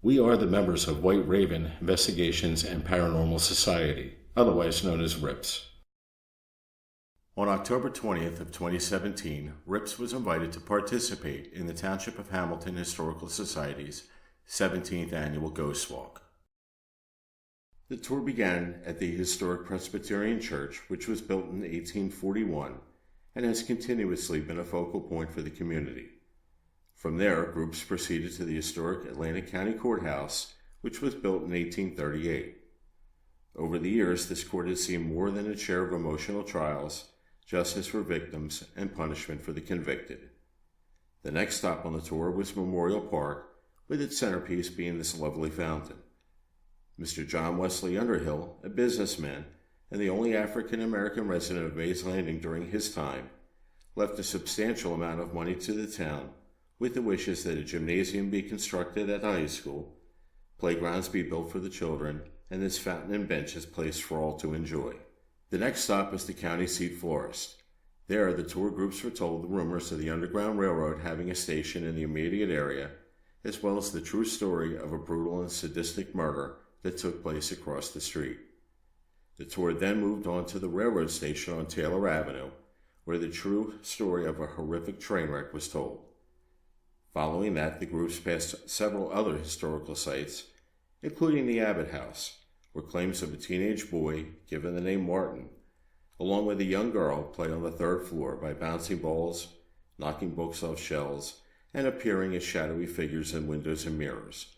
We are the members of White Raven Investigations and Paranormal Society, otherwise known as RIPS. On October 20th of 2017, RIPS was invited to participate in the Township of Hamilton Historical Society's 17th Annual Ghost Walk. The tour began at the historic Presbyterian Church, which was built in 1841 and has continuously been a focal point for the community. From there, groups proceeded to the historic Atlantic County Courthouse, which was built in 1838. Over the years, this court has seen more than its share of emotional trials, justice for victims, and punishment for the convicted. The next stop on the tour was Memorial Park, with its centerpiece being this lovely fountain. Mr. John Wesley Underhill, a businessman and the only African-American resident of Mays Landing during his time, left a substantial amount of money to the town with the wishes that a gymnasium be constructed at the high school, playgrounds be built for the children, and this fountain and benches placed for all to enjoy. The next stop was the county seat Forest. There, the tour groups were told the rumors of the Underground Railroad having a station in the immediate area, as well as the true story of a brutal and sadistic murder that took place across the street. The tour then moved on to the railroad station on Taylor Avenue, where the true story of a horrific train wreck was told. Following that, the groups passed several other historical sites, including the Abbott House, where claims of a teenage boy, given the name Martin, along with a young girl, played on the third floor by bouncing balls, knocking books off shelves, and appearing as shadowy figures in windows and mirrors.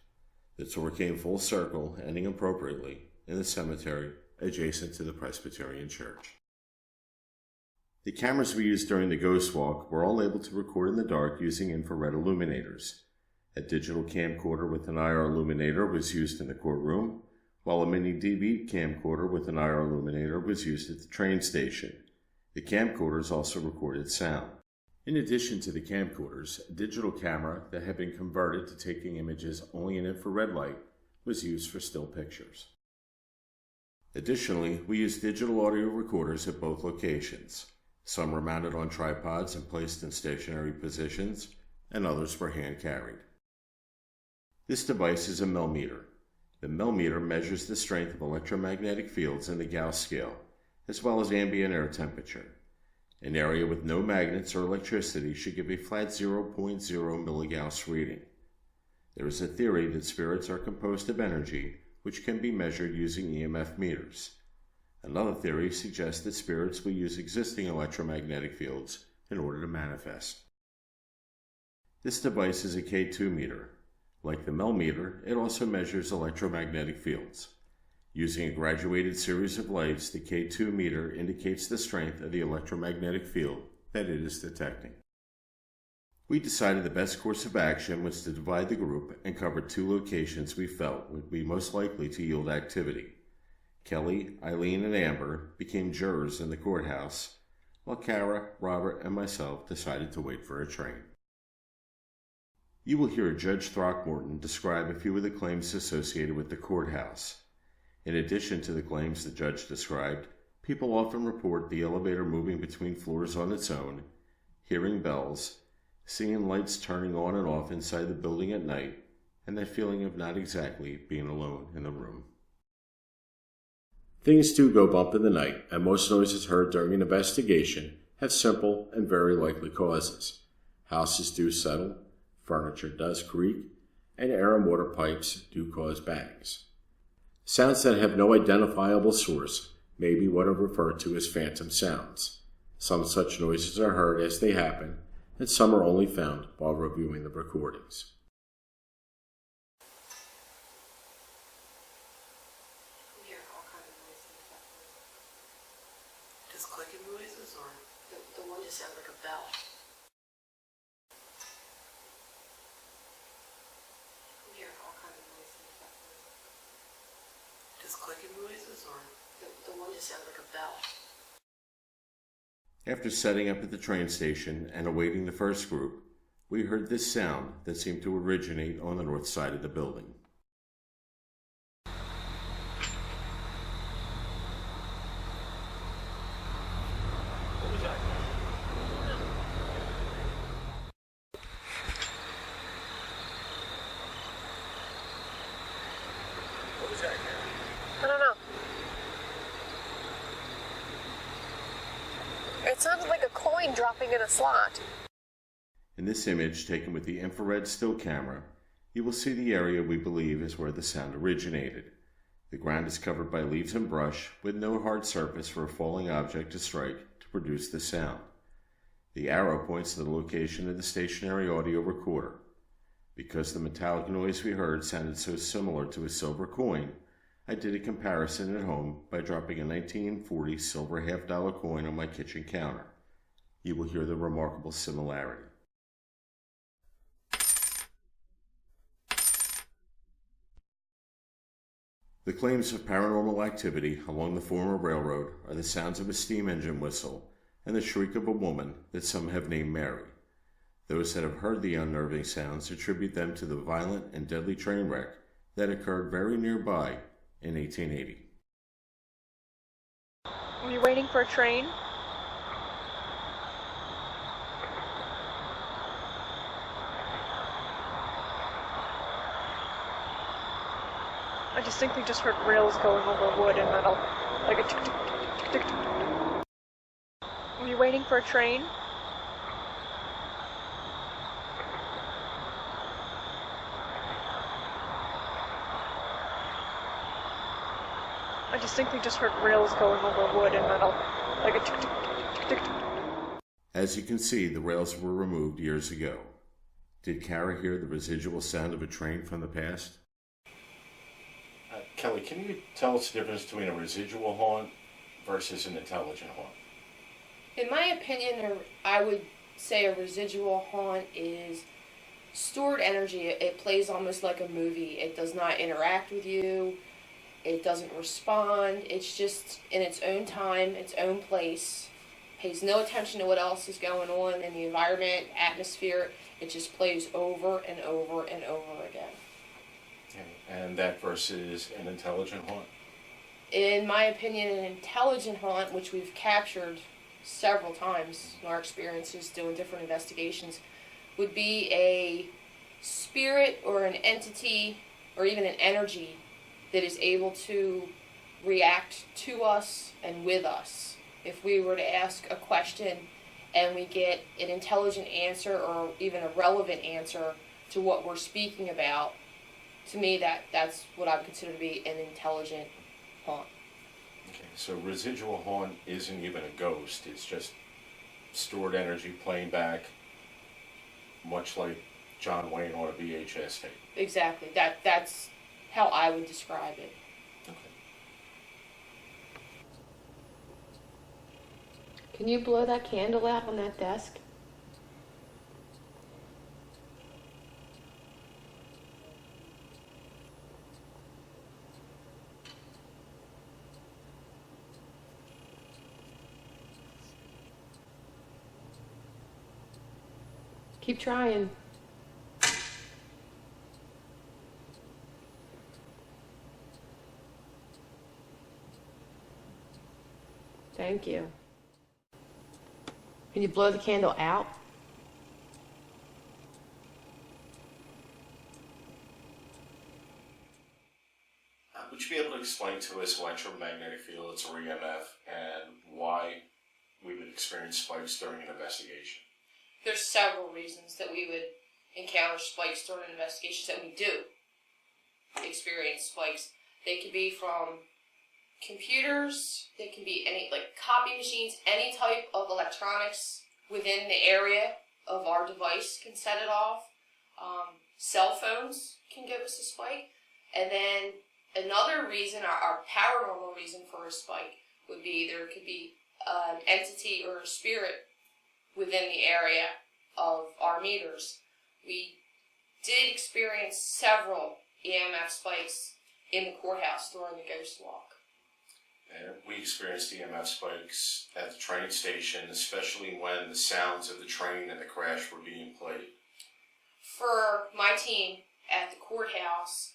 The tour came full circle, ending appropriately in the cemetery adjacent to the Presbyterian Church. The cameras we used during the Ghost Walk were all able to record in the dark using infrared illuminators. A digital camcorder with an IR illuminator was used in the courtroom, while a mini DV camcorder with an IR illuminator was used at the train station. The camcorders also recorded sound. In addition to the camcorders, a digital camera that had been converted to taking images only in infrared light was used for still pictures. Additionally, we used digital audio recorders at both locations. Some were mounted on tripods and placed in stationary positions, and others were hand-carried. This device is a millimeter. The millimeter measures the strength of electromagnetic fields in the Gauss scale, as well as ambient air temperature. An area with no magnets or electricity should give a flat 0.0 milligauss reading. There is a theory that spirits are composed of energy, which can be measured using EMF meters. Another theory suggests that spirits will use existing electromagnetic fields in order to manifest. This device is a K2 meter. Like the millimeter, it also measures electromagnetic fields. Using a graduated series of lights, the K2 meter indicates the strength of the electromagnetic field that it is detecting. We decided the best course of action was to divide the group and cover two locations we felt would be most likely to yield activity. Kelly, Eileen, and Amber became jurors in the courthouse, while Kara, Robert, and myself decided to wait for a train. You will hear Judge Throckmorton describe a few of the claims associated with the courthouse. In addition to the claims the judge described, people often report the elevator moving between floors on its own, hearing bells, seeing lights turning on and off inside the building at night, and that feeling of not exactly being alone in the room. Things do go bump in the night, and most noises heard during an investigation have simple and very likely causes. Houses do settle, furniture does creak, and air and water pipes do cause bangs. Sounds that have no identifiable source may be what are referred to as phantom sounds. Some such noises are heard as they happen, and some are only found while reviewing the recordings. We hear all kinds of noises. Just clicking noises, or the one just sounds like a bell. We hear all kinds of noises. Just clicking noises, or the one just sounds like a bell. After setting up at the train station and awaiting the first group, we heard this sound that seemed to originate on the north side of the building. dropping in a slot. In this image, taken with the infrared still camera, you will see the area we believe is where the sound originated. The ground is covered by leaves and brush, with no hard surface for a falling object to strike to produce the sound. The arrow points to the location of the stationary audio recorder. Because the metallic noise we heard sounded so similar to a silver coin, I did a comparison at home by dropping a 1940 silver half-dollar coin on my kitchen counter. You will hear the remarkable similarity. The claims of paranormal activity along the former railroad are the sounds of a steam engine whistle and the shriek of a woman that some have named Mary. Those that have heard the unnerving sounds attribute them to the violent and deadly train wreck that occurred very nearby in 1880. Are you waiting for a train? I distinctly just heard rails going over wood and metal, like a tick tick tick tick tick. Are you waiting for a train? I distinctly just heard rails going over wood and metal, like a tick tick tick tick tick. As you can see, the rails were removed years ago. Did Kara hear the residual sound of a train from the past? Kelly, can you tell us the difference between a residual haunt versus an intelligent haunt? In my opinion, I would say a residual haunt is stored energy. It plays almost like a movie. It does not interact with you. It doesn't respond. It's just in its own time, its own place. Pays no attention to what else is going on in the environment, atmosphere. It just plays over and over and over again. And that versus an intelligent haunt? In my opinion, an intelligent haunt, which we've captured several times in our experiences doing different investigations, would be a spirit or an entity or even an energy that is able to react to us and with us. If we were to ask a question and we get an intelligent answer or even a relevant answer to what we're speaking about, to me, that's what I would consider to be an intelligent haunt. Okay, so residual haunt isn't even a ghost. It's just stored energy playing back, much like John Wayne on a VHS tape. Exactly. That's how I would describe it. Okay. Can you blow that candle out on that desk? Keep trying. Thank you. Can you blow the candle out? Would you be able to explain to us electromagnetic fields or EMF and why we would experience spikes during an investigation? There's several reasons that we would encounter spikes during investigations, that we do experience spikes. They could be from computers, they can be any, like copy machines, any type of electronics within the area of our device can set it off. Cell phones can give us a spike. And then another reason, our paranormal reason for a spike would be there could be an entity or a spirit within the area of our meters. We did experience several EMF spikes in the courthouse during the ghost walk. And we experienced EMF spikes at the train station, especially when the sounds of the train and the crash were being played. For my team at the courthouse,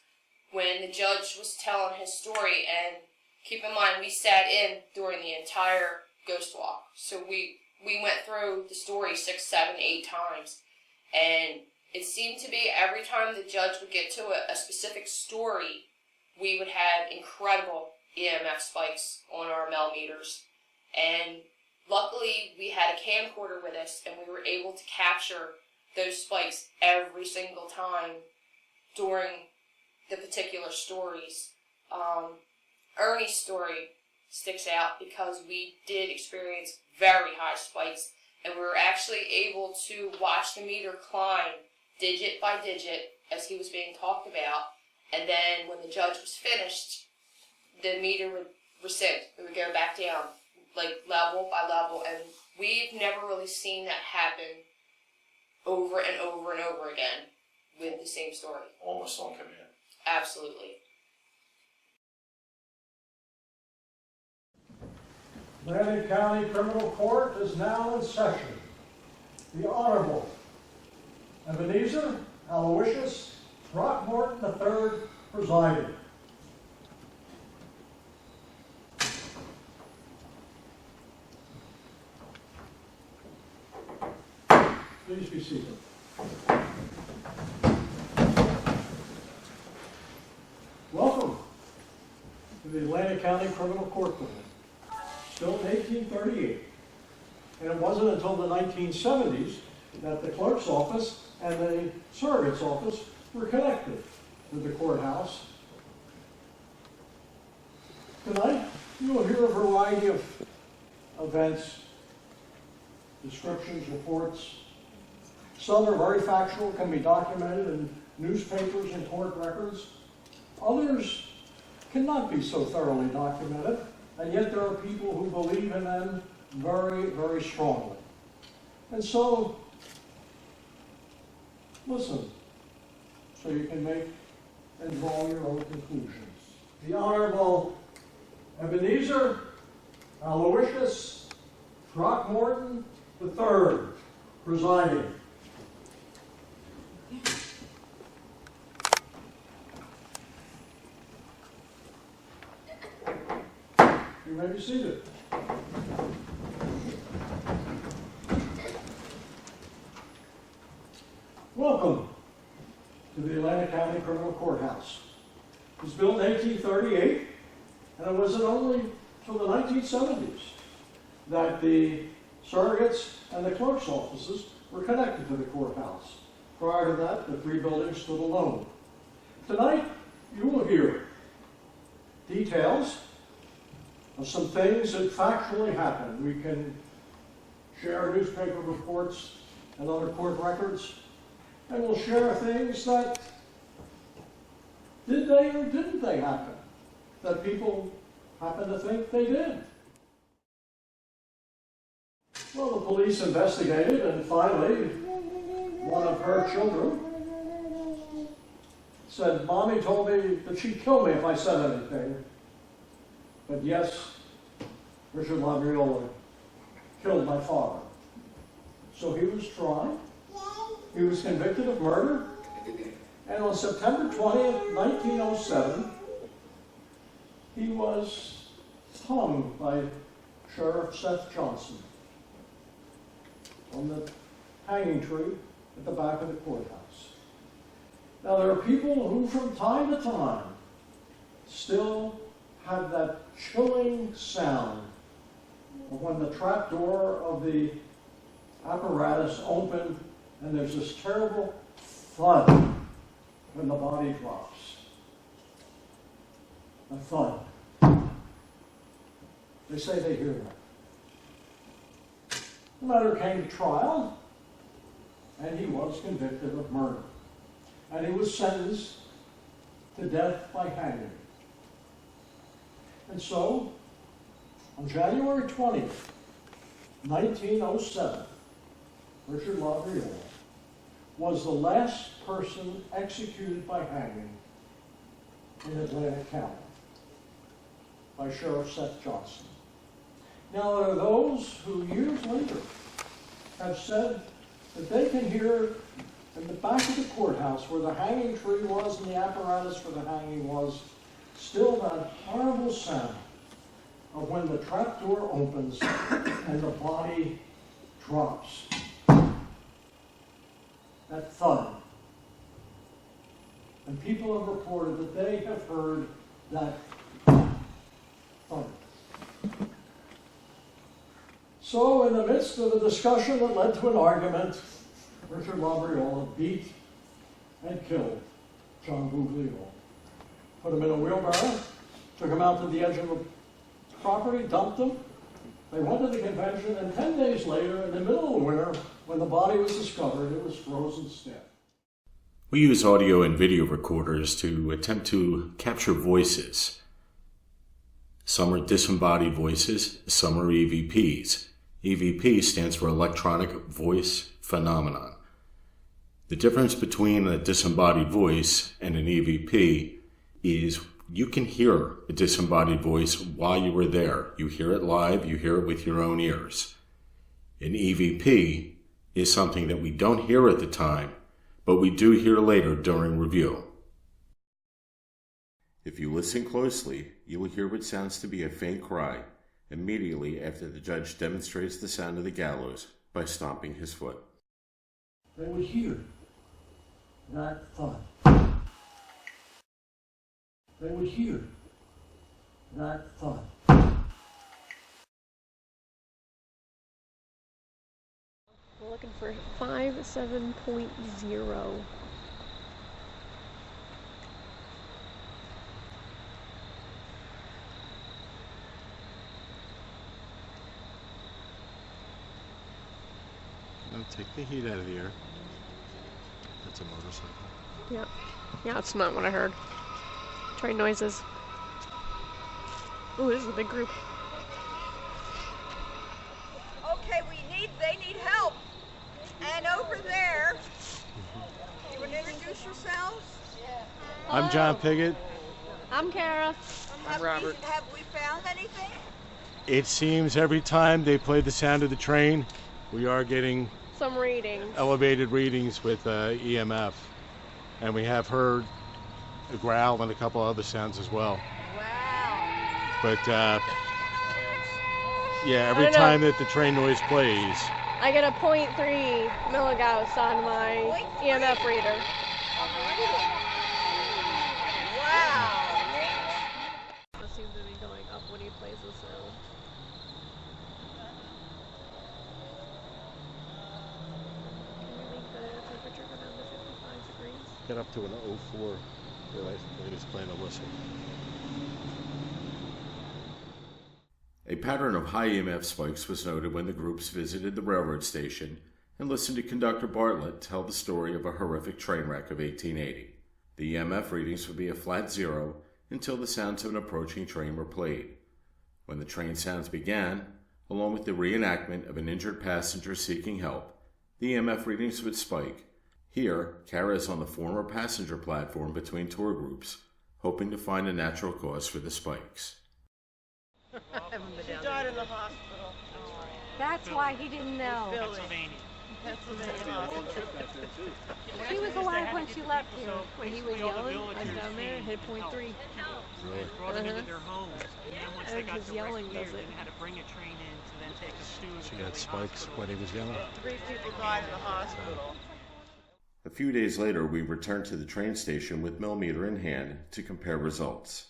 when the judge was telling his story, and keep in mind we sat in during the entire ghost walk, so we went through the story 6, 7, 8 times, and it seemed to be every time the judge would get to a specific story, we would have incredible EMF spikes on our Mel meters. And Luckily, we had a camcorder with us, and we were able to capture those spikes every single time during the particular stories. Ernie's story sticks out because we did experience very high spikes, and we were actually able to watch the meter climb digit by digit as he was being talked about, and then when the judge was finished, the meter would rescind. It would go back down, like level by level, and we've never really seen that happen over and over and over again with the same story. Almost on command. Absolutely. Atlantic County Criminal Court is now in session. The Honorable Ebenezer Aloysius Throckmorton III presiding. Please be seated. Welcome to the Atlantic County Criminal Court building. Built in 1838, and it wasn't until the 1970s that the clerk's office and the surrogate's office were connected with the courthouse. Tonight, you will hear a variety of events, descriptions, reports. Some are very factual, can be documented in newspapers and court records. Others cannot be so thoroughly documented, and yet there are people who believe in them very, very strongly. And so, listen, so you can make and draw your own conclusions. The Honorable Ebenezer Aloysius Throckmorton III, presiding. You may be seated. Welcome to the Atlantic County Criminal Courthouse. It was built in 1838, and it wasn't only until the 1970s that the surrogates and the clerk's offices were connected to the courthouse. Prior to that, the three buildings stood alone. Tonight, you will hear details of some things that factually happened. We can share newspaper reports and other court records, and we'll share things that did they or didn't they happen, that people happen to think they did. Well, the police investigated, and finally, one of her children said, "Mommy told me that she'd kill me if I said anything." But yes, Richard Labriola killed my father. So he was tried. He was convicted of murder. And on September 20th, 1907, he was hung by Sheriff Seth Johnson on the hanging tree at the back of the courthouse. Now, there are people who from time to time still have that chilling sound of when the trap door of the apparatus opened and there's this terrible thud when the body drops. A thud. They say they hear that. The matter came to trial, and he was convicted of murder. And he was sentenced to death by hanging. And so, on January 20th, 1907, Richard Labriola was the last person executed by hanging in Atlantic County by Sheriff Seth Johnson. Now, there are those who years later have said that they can hear in the back of the courthouse where the hanging tree was and the apparatus for the hanging was, still that horrible sound of when the trap door opens and the body drops. That thud. And people have reported that they have heard that thud. So, midst of a discussion that led to an argument, Richard Labriola beat and killed John Buglio. Put him in a wheelbarrow, took him out to the edge of the property, dumped him. They went to the convention, and 10 days later, in the middle of winter, when the body was discovered, it was frozen stiff. We use audio and video recorders to attempt to capture voices. Some are disembodied voices, some are EVPs. EVP stands for Electronic Voice Phenomenon. The difference between a disembodied voice and an EVP is you can hear a disembodied voice while you were there. You hear it live, you hear it with your own ears. An EVP is something that we don't hear at the time, but we do hear later during review. If you listen closely, you will hear what sounds to be a faint cry immediately after the judge demonstrates the sound of the gallows by stomping his foot. They would hear that thud. They would hear that thud. We're looking for 57.0. Now take the heat out of the air. That's a motorcycle. Yep. Yeah, it's not what I heard. Train noises. Ooh, this is a big group. Okay, they need help. And over there, you want to introduce yourselves? I'm John Piggott. I'm Kara. I'm Robert. Have we found anything? It seems every time they play the sound of the train, we are getting Some readings. elevated readings with EMF. And we have heard a growl and a couple other sounds as well. Wow. But yeah, every time that the train noise plays, I get a 0.3 milligauss on my EMF reader. Wow. It seems to be going up when he plays the sound. Can you make the temperature go down to 55 degrees? get up to an 04. Realize they just plan to listen. A pattern of high EMF spikes was noted when the groups visited the railroad station and listened to conductor Bartlett tell the story of a horrific train wreck of 1880. The EMF readings would be a flat 0 until the sounds of an approaching train were played. When the train sounds began, along with the reenactment of an injured passenger seeking help, the EMF readings would spike. Here, Kara is on the former passenger platform between tour groups, hoping to find a natural cause for the spikes. She died in the hospital. That's why he didn't know. She was alive when she left here. When he was yelling, I was down there and hit 0.3. Really? Brought them into their homes. And then once they got his to yelling work here, does it. they had to bring a train in to then take us to She the got spikes when he was yelling. 3 people died in the hospital. A few days later, we returned to the train station with millimeter in hand to compare results.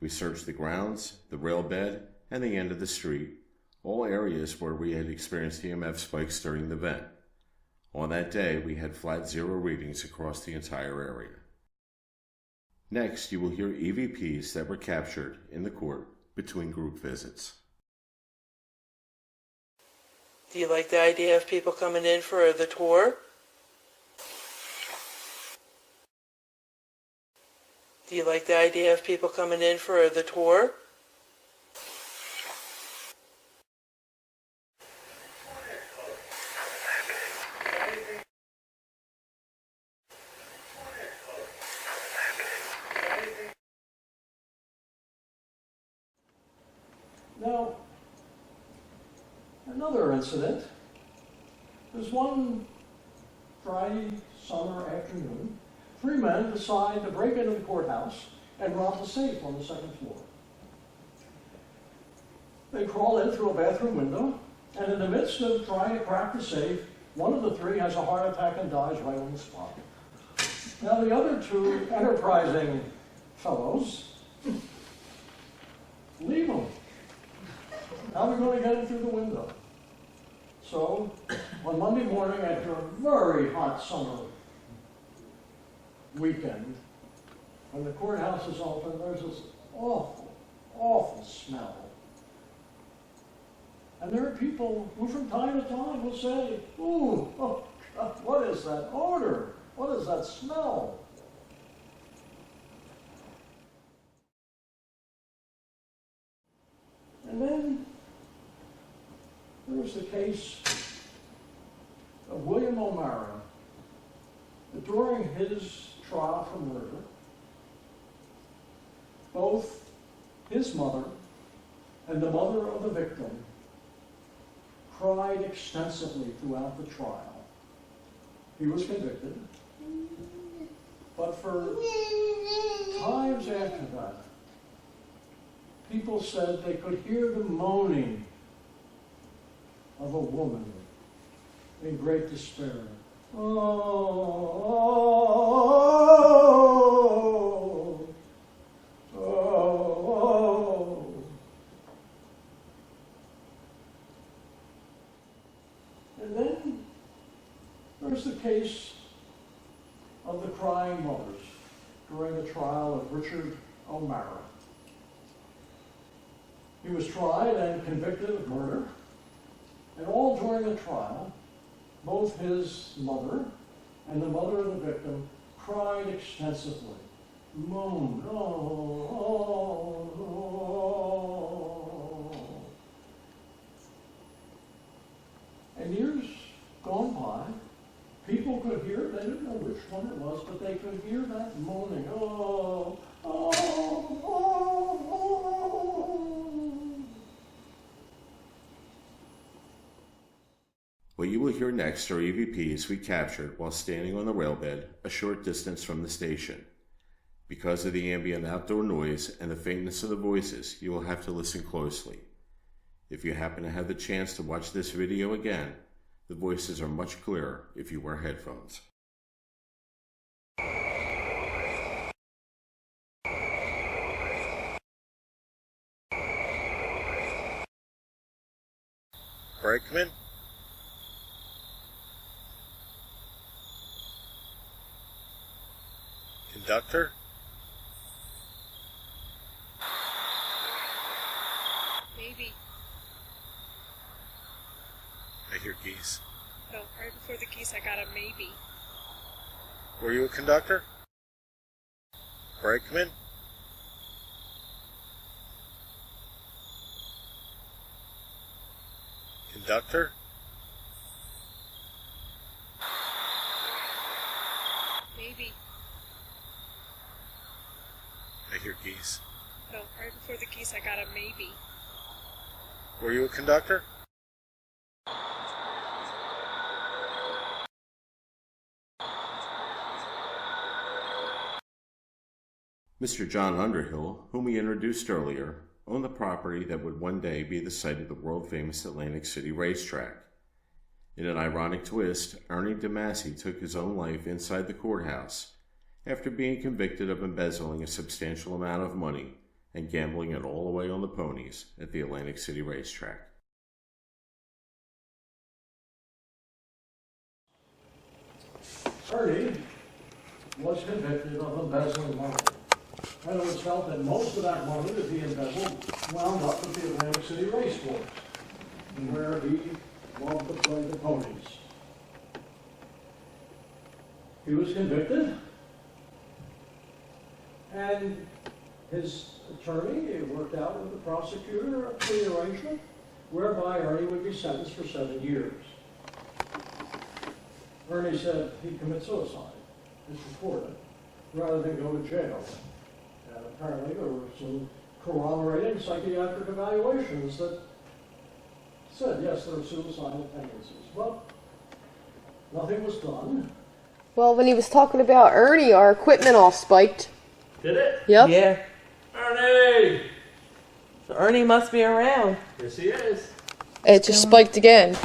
We searched the grounds, the rail bed, and the end of the street, all areas where we had experienced EMF spikes during the event. On that day, we had flat 0 readings across the entire area. Next, you will hear EVPs that were captured in the court between group visits. Do you like the idea of people coming in for the tour? Do you like the idea of people coming in for the tour? Now, another incident. There's one dry summer afternoon. 3 men decide to break into the courthouse and rob the safe on the 2nd floor. They crawl in through a bathroom window, and in the midst of trying to crack the safe, one of the 3 has a heart attack and dies right on the spot. Now the other 2 enterprising fellows leave him. How are we going to get him through the window? So, on Monday morning after a very hot summer weekend, when the courthouse is open, there's this awful, awful smell. And there are people who from time to time will say, ooh, oh, God, what is that odor? What is that smell? And then there's the case of William O'Mara. During his trial for murder, both his mother and the mother of the victim cried extensively throughout the trial. He was convicted, but for times after that, people said they could hear the moaning of a woman in great despair. Oh, oh, oh. And then there's the case of the crying mothers during the trial of Richard O'Mara. He was tried and convicted of murder, and all during the trial, both his mother and the mother of the victim cried extensively, moaned, oh, oh, oh. And years gone by, people could hear, they didn't know which one it was, but they could hear that moaning, oh, oh, oh, oh. What you will hear next are EVPs we captured while standing on the railbed a short distance from the station. Because of the ambient outdoor noise and the faintness of the voices, you will have to listen closely. If you happen to have the chance to watch this video again, the voices are much clearer if you wear headphones. Brakeman? Conductor? Maybe. I hear geese. No, right before the geese I got a maybe. Were you a conductor? Brakeman? Conductor? Maybe. I hear geese. No, right before the geese I got a maybe. Were you a conductor? Mr. John Underhill, whom we introduced earlier, owned the property that would one day be the site of the world-famous Atlantic City racetrack. In an ironic twist, Ernie DeMasi took his own life inside the courthouse after being convicted of embezzling a substantial amount of money and gambling it all away on the ponies at the Atlantic City racetrack. Ernie was convicted of embezzling money, and it was felt that most of that money that he embezzled wound up at the Atlantic City race course, where he loved to play the ponies. He was convicted, and his attorney worked out with the prosecutor a plea arrangement whereby Ernie would be sentenced for 7 years. Ernie said he'd commit suicide, it's reported, rather than go to jail. And apparently there were some corroborating psychiatric evaluations that said, yes, there are suicidal tendencies. But nothing was done. Well, when he was talking about Ernie, our equipment all spiked. Did it? Yep. Yeah. Ernie! So Ernie must be around. Yes, he is. It just spiked again.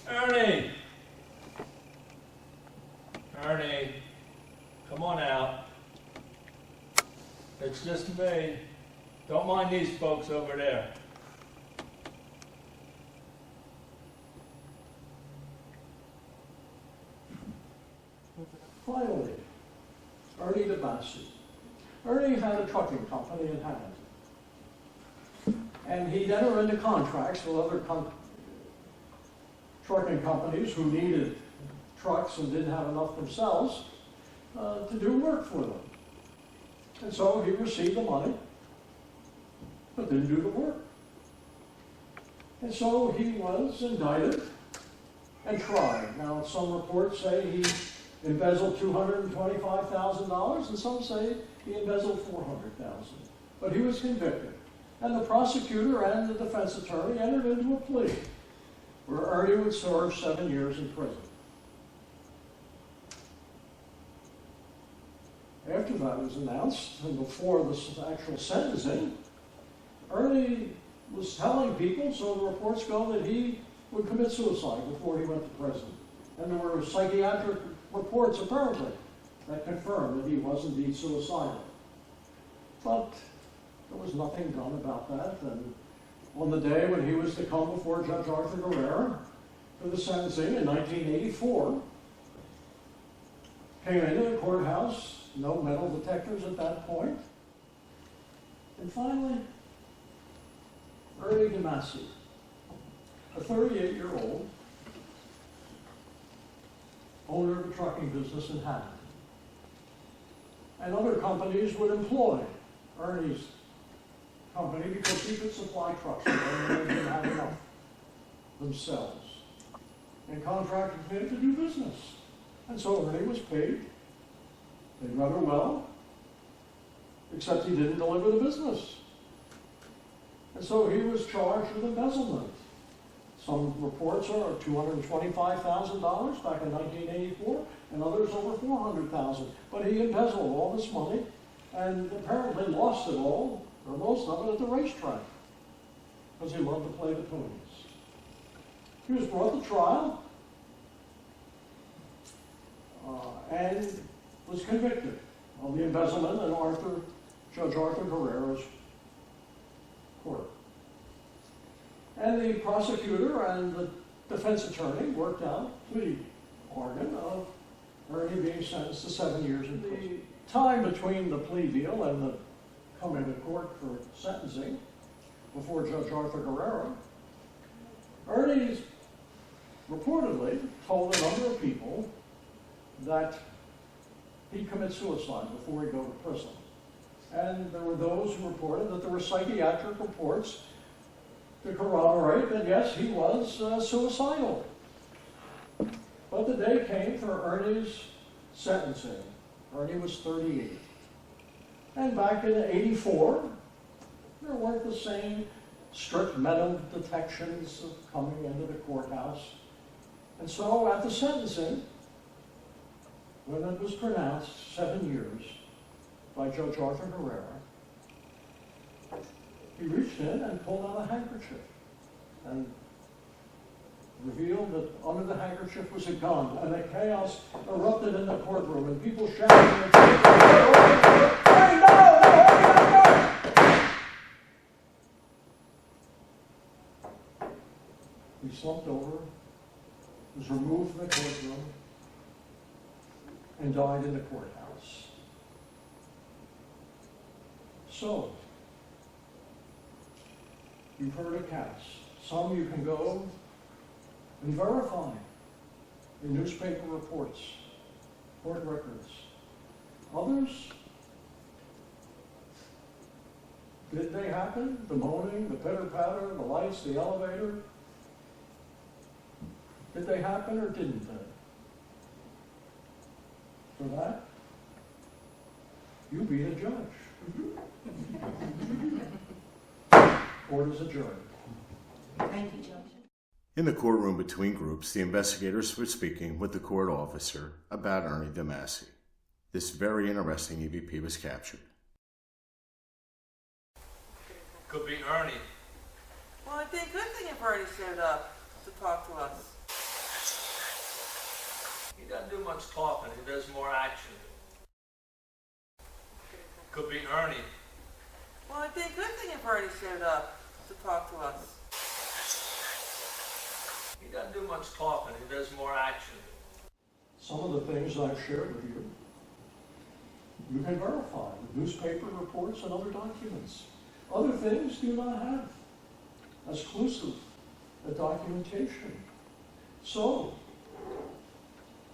Ernie! Ernie, come on out. It's just me. Don't mind these folks over there. Finally, Ernie DeMasi. Ernie had a trucking company in Hamilton. And he'd enter into contracts with other trucking companies who needed trucks and didn't have enough themselves to do work for them. And so he received the money, but didn't do the work. And so he was indicted and tried. Now, some reports say he embezzled $225,000, and some say he embezzled $400,000. But he was convicted. And the prosecutor and the defense attorney entered into a plea where Ernie would serve 7 years in prison. After that was announced, and before the actual sentencing, Ernie was telling people, so the reports go, that he would commit suicide before he went to prison. And there were psychiatric reports, apparently, that confirmed that he was indeed suicidal. But there was nothing done about that. And on the day when he was to come before Judge Arthur Guerrero for the sentencing in 1984, came into the courthouse, no metal detectors at that point. And finally, Ernie DeMasi, a 38-year-old owner of a trucking business in Hamilton. And other companies would employ Ernie's company because he could supply trucks and they didn't have enough themselves. And contracted him to do business. And so Ernie was paid rather well, except he didn't deliver the business. And so he was charged with embezzlement. Some reports are $225,000 back in 1984, and others over $400,000. But he embezzled all this money and apparently lost it all, or most of it, at the racetrack, because he loved to play the ponies. He was brought to trial and was convicted of the embezzlement in Judge Arthur Guerrero's court. And the prosecutor and the defense attorney worked out a plea bargain of Ernie being sentenced to 7 years in prison. The time between the plea deal and the coming to court for sentencing before Judge Arthur Guerrero, Ernie reportedly told a number of people that he'd commit suicide before he'd go to prison. And there were those who reported that there were psychiatric reports to corroborate that, yes, he was suicidal. But the day came for Ernie's sentencing. Ernie was 38. And back in 84, there weren't the same strict metal detections of coming into the courthouse. And so at the sentencing, when it was pronounced 7 years by Judge Arthur Guerrero, he reached in and pulled out a handkerchief and revealed that under the handkerchief was a gun, and the chaos erupted in the courtroom, and people shouting and saying, "Hey, no! He slumped over, was removed from the courtroom, and died in the courthouse. So, you've heard accounts. Some you can go and verify in newspaper reports, court records. Others, did they happen? The moaning, the pitter-patter, the lights, the elevator. Did they happen or didn't they? For that, you be the judge. Court is adjourned. Thank you, Judge. In the courtroom between groups, the investigators were speaking with the court officer about Ernie DeMasi. This very interesting EVP was captured. Could be Ernie. Well, it'd be a good thing if Ernie showed up to talk to us. He doesn't do much talking, he does more action. Could be Ernie. Well, it'd be a good thing if Ernie showed up to talk to us. He doesn't do much talking, he does more action. some of the things I've shared with you, you can verify with newspaper reports and other documents. Other things do not have as exclusive a documentation. So,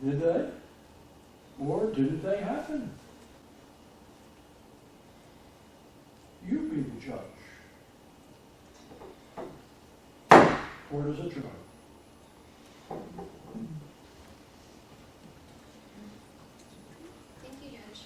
did they? Or didn't they happen? You be the judge. Court is adjourned. Thank you, Judge.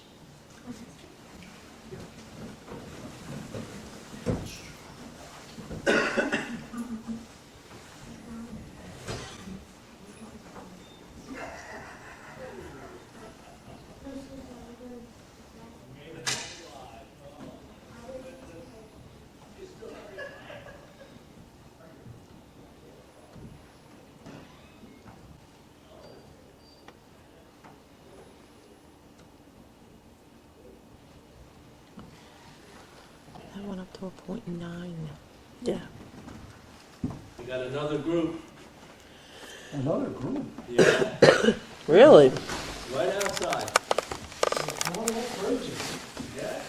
That went up to a 0.9. Yeah. We got another group. Another group? Yeah. Really? Right outside. Oh, that's crazy. Yeah.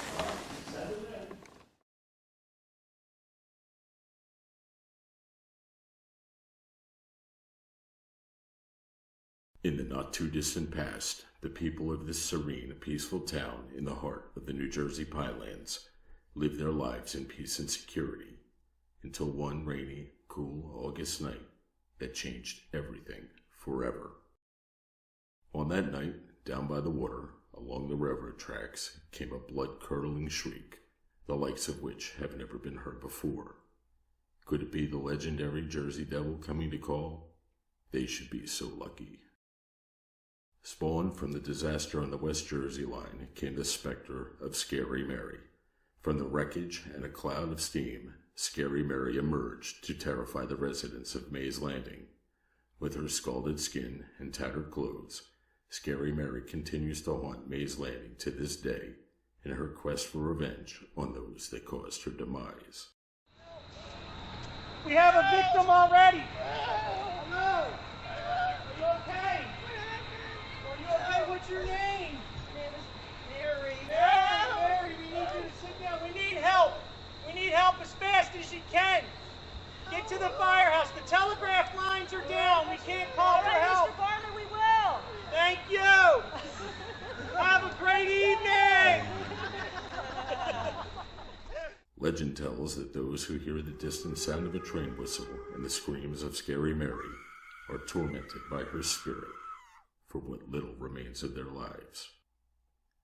In the not-too-distant past, the people of this serene, peaceful town in the heart of the New Jersey Pinelands lived their lives in peace and security until one rainy, cool August night that changed everything forever. On that night, down by the water, along the railroad tracks, came a blood-curdling shriek, the likes of which have never been heard before. Could it be the legendary Jersey Devil coming to call? They should be so lucky. Spawned from the disaster on the West Jersey line came the specter of Scary Mary. From the wreckage and a cloud of steam, Scary Mary emerged to terrify the residents of Mays Landing. With her scalded skin and tattered clothes, Scary Mary continues to haunt Mays Landing to this day in her quest for revenge on those that caused her demise. We have a victim already. Hello. Are you okay? Are you okay? What's your name? Mary. Mary, we need you to sit down. We need help. We need help as fast as you can. Get to the firehouse. The telegraph lines are down. We can't call for help. Mr. Bartlett, we will. Thank you. Have a great evening. Legend tells that those who hear the distant sound of a train whistle and the screams of Scary Mary are tormented by her spirit for what little remains of their lives.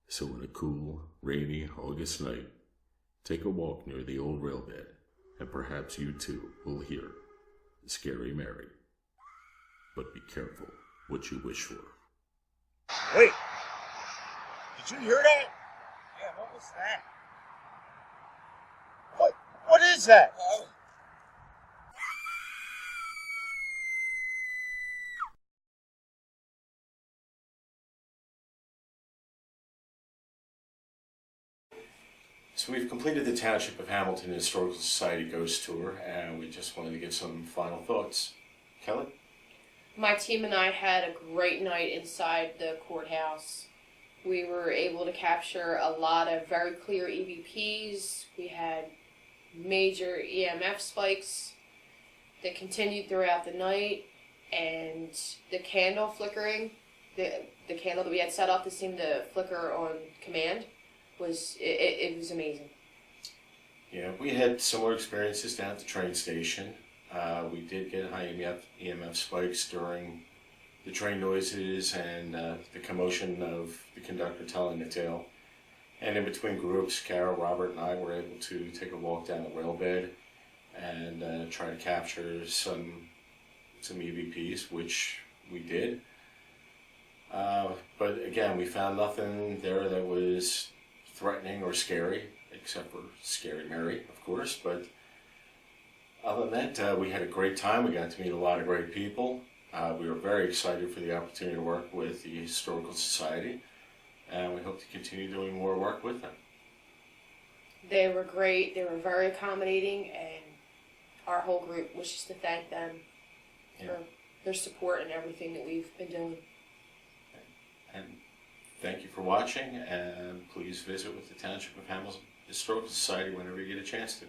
So on a cool, rainy August night, take a walk near the old railbed, and perhaps you too will hear Scary Mary. But be careful what you wish for. Wait! Did you hear that? Yeah, what was that? What is that? So we've completed the Township of Hamilton Historical Society Ghost Tour, and we just wanted to get some final thoughts. Kelly? My team and I had a great night inside the courthouse. We were able to capture a lot of very clear EVPs. We had major EMF spikes that continued throughout the night, and the candle flickering, the candle that we had set up that seemed to flicker on command, it was amazing. Yeah, we had similar experiences down at the train station. We did get high EMF spikes during the train noises and the commotion of the conductor telling the tale. And in between groups, Carol, Robert, and I were able to take a walk down the railbed and try to capture some EVPs, which we did. But again, we found nothing there that was threatening or scary, except for Scary Mary, of course. But other than that, we had a great time. We got to meet a lot of great people. We were very excited for the opportunity to work with the Historical Society, and we hope to continue doing more work with them. They were great. They were very accommodating, and our whole group wishes to thank them for their support and everything that we've been doing. watching, and please visit with the Township of Hamilton Historical Society whenever you get a chance to.